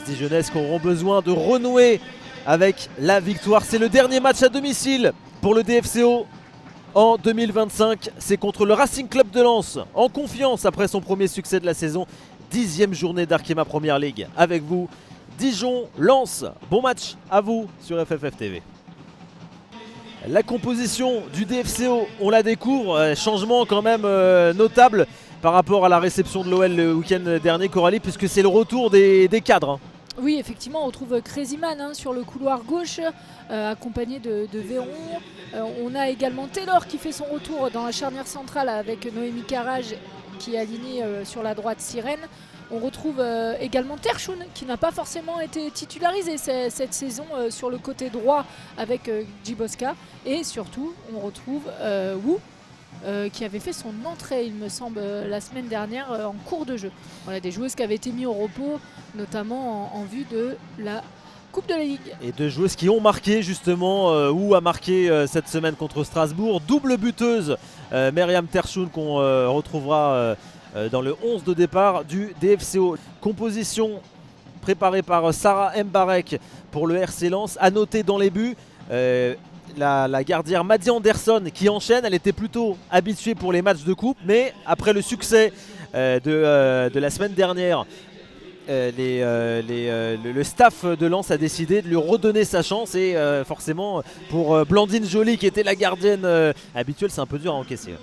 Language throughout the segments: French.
joueuses dijonnaises qui auront besoin de renouer avec la victoire. C'est le dernier match à domicile pour le DFCO en 2025. C'est contre le Racing Club de Lens, en confiance après son premier succès de la saison. 10e journée d'Arkema Première League avec vous. Dijon, Lens, bon match à vous sur FFF TV. La composition du DFCO, on la découvre, changement quand même notable par rapport à la réception de l'OL le week-end dernier, Coralie, puisque c'est le retour des cadres. Oui, effectivement, on retrouve Crazy Man sur le couloir gauche, accompagné de Véron. On a également Taylor qui fait son retour dans la charnière centrale avec Noémie Carrage qui est alignée sur la droite Sirène. On retrouve également Terchoun qui n'a pas forcément été titularisé cette saison sur le côté droit avec Djiboska. Et surtout, on retrouve Wu qui avait fait son entrée, il me semble, la semaine dernière en cours de jeu. Voilà, des joueuses qui avaient été mises au repos, notamment en vue de la Coupe de la Ligue. Et deux joueuses qui ont marqué justement, Wu a marqué cette semaine contre Strasbourg. Double buteuse, Myriam Terchoun qu'on retrouvera dans le 11 de départ du DFCO. Composition préparée par Sarah Mbarek pour le RC Lens. À noter dans les buts, la gardienne Maddy Anderson qui enchaîne. Elle était plutôt habituée pour les matchs de coupe, mais après le succès de la semaine dernière, le staff de Lens a décidé de lui redonner sa chance. Et forcément pour Blandine Joly qui était la gardienne habituelle, c'est un peu dur à encaisser.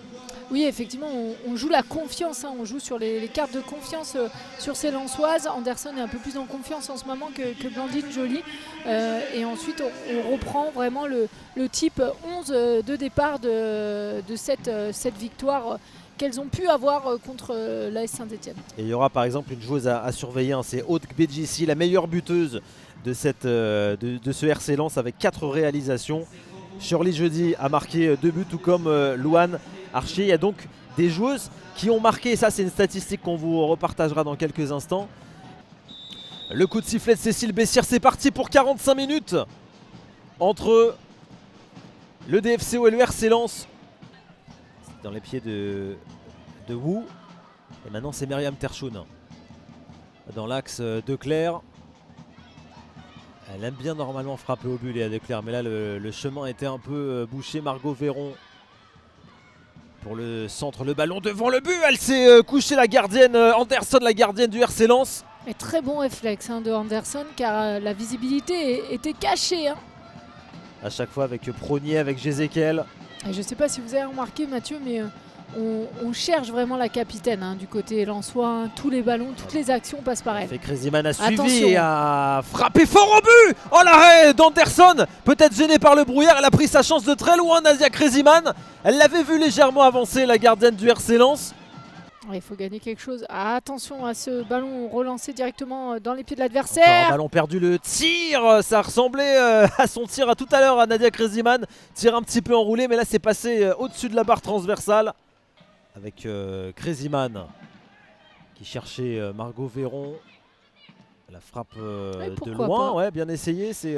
Oui, effectivement, on joue la confiance, on joue sur les cartes de confiance sur ces Lensoises. Anderson est un peu plus en confiance en ce moment que Blandine Joly. Et ensuite, on reprend vraiment le type 11 de départ de cette victoire qu'elles ont pu avoir contre l'AS Saint-Etienne. Et il y aura par exemple une joueuse à surveiller, c'est Aude Gbedjissi, la meilleure buteuse de ce RC Lens avec 4 réalisations. Shirley Jeudi a marqué 2 buts, tout comme Louane Archier. Il y a donc des joueuses qui ont marqué, et ça c'est une statistique qu'on vous repartagera dans quelques instants. Le coup de sifflet de Cécile Bessières, c'est parti pour 45 minutes entre le DFCO et le RC Lens. C'est dans les pieds de Wu. Et maintenant c'est Myriam Terchoun dans l'axe de Claire. Elle aime bien normalement frapper au but, Léa Declercq, mais là le chemin était un peu bouché. Margot Véron pour le centre, le ballon devant le but. Elle s'est couchée, la gardienne Anderson, la gardienne du RC Lens. Et très bon réflexe de Anderson, car la visibilité était cachée. À chaque fois avec Pronier, avec Jézéquel. Je ne sais pas si vous avez remarqué, Mathieu, mais on cherche vraiment la capitaine du côté lensois. Tous les ballons, toutes les actions passent par elle. Crazy Man a suivi et a frappé fort au but. Oh, l'arrêt d'Anderson, peut-être gêné par le brouillard. Elle a pris sa chance de très loin, Nadia Crazy Man. Elle l'avait vu légèrement avancer, la gardienne du RC Lens. Il faut gagner quelque chose. Attention à ce ballon relancé directement dans les pieds de l'adversaire. Un ballon perdu, le tir. Ça ressemblait à son tir à tout à l'heure à Nadia Crazy Man. Tir un petit peu enroulé, mais là c'est passé au-dessus de la barre transversale. Avec Crazy Man qui cherchait Margot Véron. La frappe de loin, ouais, bien essayé. C'est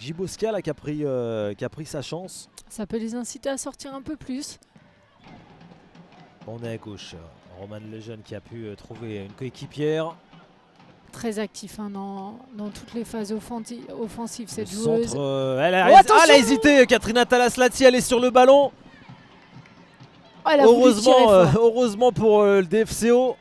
Djiboska là qui a pris sa chance. Ça peut les inciter à sortir un peu plus. On est à gauche. Romane Lejeune qui a pu trouver une coéquipière. Très actif dans toutes les phases offensives cette joueuse. Elle a hésité, Katrina Talaslati, elle est sur le ballon. Heureusement pour le DFCO.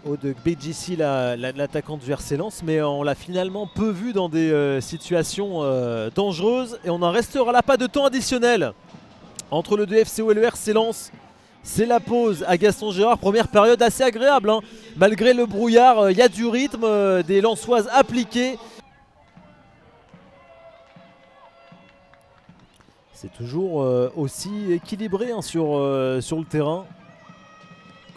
Aude Gbedjissi, l'attaquante du RC Lens, mais on l'a finalement peu vu dans des situations dangereuses. Et on en restera là, pas de temps additionnel entre le DFCO et le RC Lens. C'est la pause à Gaston Gérard, première période assez agréable. Malgré le brouillard, il y a du rythme, des Lensoises appliquées. C'est toujours aussi équilibré sur le terrain.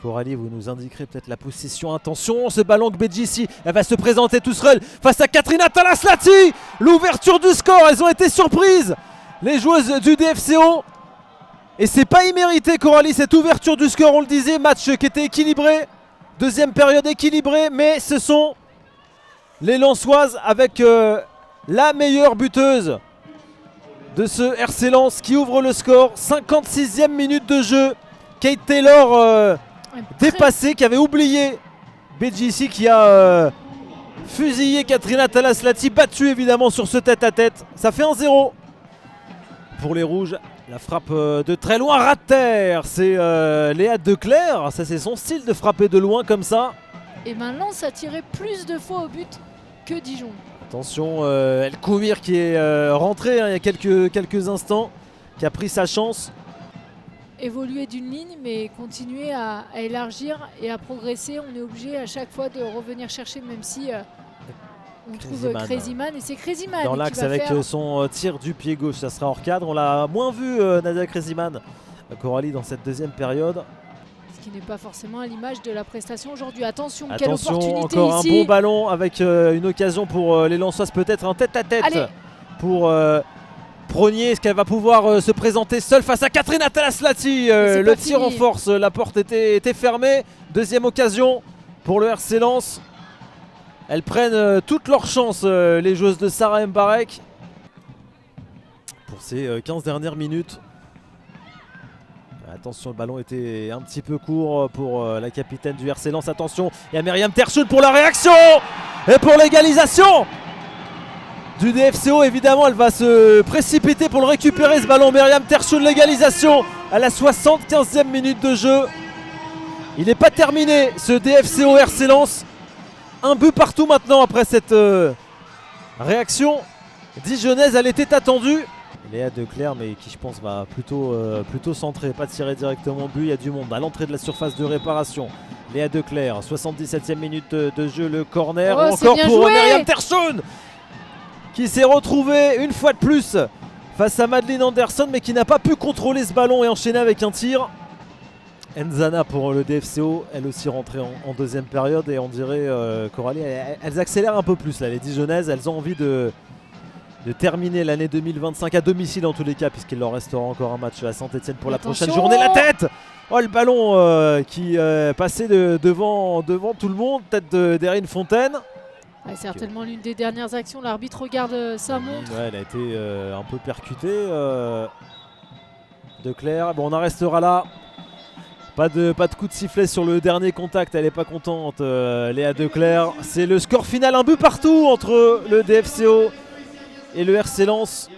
Coralie, vous nous indiquerez peut-être la possession. Attention, ce ballon Gbedjissi, elle va se présenter tout seul face à Katrina Talaslati. L'ouverture du score, elles ont été surprises, les joueuses du DFCO. Et c'est pas immérité, Coralie, cette ouverture du score, on le disait, match qui était équilibré. Deuxième période équilibrée, mais ce sont les Lensoises avec la meilleure buteuse de ce RC Lens qui ouvre le score. 56e minute de jeu. Kate Taylor dépassée, qui avait oublié BGC qui a fusillé Katrina Talaslati, battu évidemment sur ce tête-à-tête. Ça fait 1-0 pour les rouges. La frappe de très loin, ras de terre. C'est Léa Declercq. Ça, c'est son style de frapper de loin comme ça. Et maintenant, ça a tiré plus de fois au but que Dijon. Attention, El Koumir qui est rentré il y a quelques instants, qui a pris sa chance. Évoluer d'une ligne, mais continuer à élargir et à progresser. On est obligé à chaque fois de revenir chercher, même si on trouve Crazy Man. Et c'est Crazy Man dans l'axe avec son tir du pied gauche, ça sera hors cadre. On l'a moins vu, Nadia Crazy Man, Coralie, dans cette deuxième période. Ce qui n'est pas forcément à l'image de la prestation aujourd'hui. Attention, quelle opportunité encore ici. Un bon ballon avec une occasion pour les Lensoises, peut-être un tête-à-tête pour Prognier. Est-ce qu'elle va pouvoir se présenter seule face à Katrina Talaslati? Le tir en force, la porte était fermée. Deuxième occasion pour le RC Lens. Elles prennent toutes leurs chances, les joueuses de Sarah Mbarek, pour ces 15 dernières minutes. Attention, le ballon était un petit peu court pour la capitaine du RC Lens. Attention, il y a Myriam Terchoun pour la réaction et pour l'égalisation du DFCO. Évidemment, elle va se précipiter pour le récupérer, ce ballon. Myriam Terchoun, l'égalisation à la 75e minute de jeu. Il n'est pas terminé, ce DFCO RC Lens. Un but partout maintenant après cette réaction dijonnaise. Elle était attendue. Léa Declercq, mais qui je pense va plutôt centrer, pas tirer directement au but. Il y a du monde à l'entrée de la surface de réparation. Léa Declercq, 77e minute de jeu, le corner. Oh, encore pour Myriam Terchoun, qui s'est retrouvée une fois de plus face à Madeleine Anderson, mais qui n'a pas pu contrôler ce ballon et enchaîner avec un tir. Nzana pour le DFCO, elle aussi rentrée en deuxième période, et on dirait, Coralie, elles accélèrent un peu plus là, les Dijonnaises. Elles ont envie de terminer l'année 2025 à domicile en tous les cas, puisqu'il leur restera encore un match à Saint-Etienne pour la prochaine journée. La tête, oh, le ballon qui passait devant tout le monde, tête d'Erin Fontaine. Ouais, certainement l'une des dernières actions. L'arbitre regarde sa montre. Ouais, elle a été un peu percutée, Declercq. Bon, on en restera là. Pas de coup de sifflet sur le dernier contact, elle n'est pas contente, Léa Declercq. C'est le score final, un but partout entre le DFCO et le RC Lens.